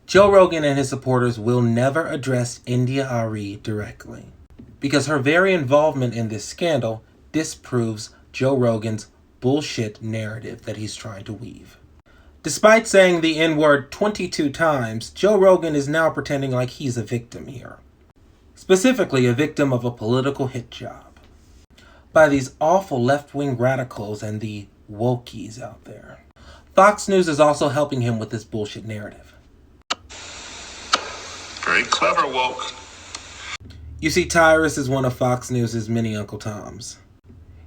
Joe Rogan and his supporters will never address India.Arie directly, because her very involvement in this scandal disproves Joe Rogan's bullshit narrative that he's trying to weave. Despite saying the N-word 22 times, Joe Rogan is now pretending like he's a victim here. Specifically, a victim of a political hit job by these awful left-wing radicals and the wokies out there. Fox News is also helping him with this bullshit narrative. Very clever, woke. You see, Tyrus is one of Fox News' mini Uncle Toms.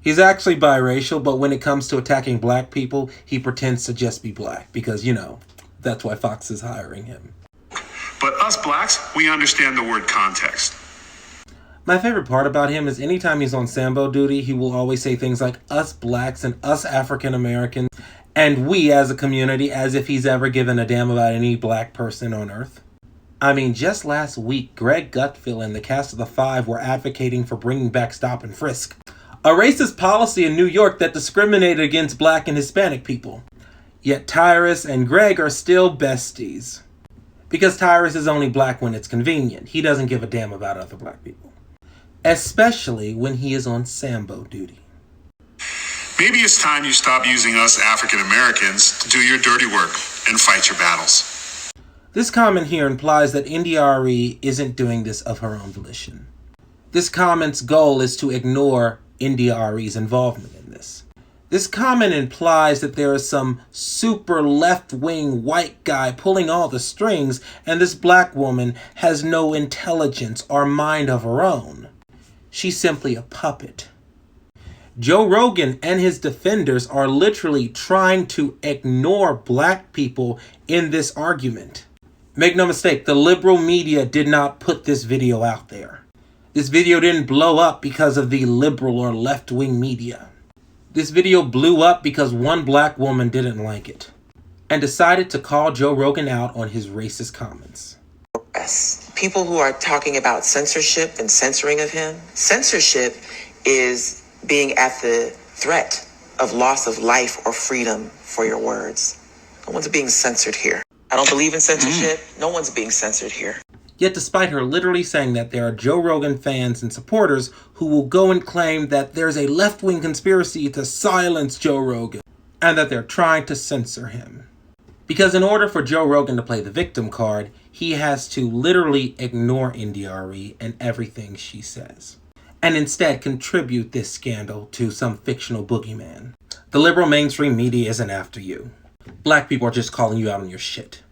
He's actually biracial, but when it comes to attacking black people, he pretends to just be black because, that's why Fox is hiring him. But us blacks, we understand the word context. My favorite part about him is anytime he's on Sambo duty, he will always say things like us blacks and us African Americans and we as a community, as if he's ever given a damn about any black person on earth. I mean, just last week, Greg Gutfeld and the cast of The Five were advocating for bringing back stop and frisk, a racist policy in New York that discriminated against black and Hispanic people. Yet Tyrus and Greg are still besties. Because Tyrus is only black when it's convenient. He doesn't give a damn about other black people. Especially when he is on Sambo duty. Maybe it's time you stop using us African Americans to do your dirty work and fight your battles. This comment here implies that India.Arie isn't doing this of her own volition. This comment's goal is to ignore India.Arie's involvement in this. This comment implies that there is some super left-wing white guy pulling all the strings and this black woman has no intelligence or mind of her own. She's simply a puppet. Joe Rogan and his defenders are literally trying to ignore black people in this argument. Make no mistake, the liberal media did not put this video out there. This video didn't blow up because of the liberal or left-wing media. This video blew up because one black woman didn't like it and decided to call Joe Rogan out on his racist comments. People who are talking about censorship and censoring of him. Censorship is being at the threat of loss of life or freedom for your words. No one's being censored here. I don't believe in censorship. No one's being censored here. Yet despite her literally saying that there are Joe Rogan fans and supporters who will go and claim that there's a left-wing conspiracy to silence Joe Rogan and that they're trying to censor him. Because in order for Joe Rogan to play the victim card, he has to literally ignore India.Arie and everything she says, and instead contribute this scandal to some fictional boogeyman. The liberal mainstream media isn't after you. Black people are just calling you out on your shit.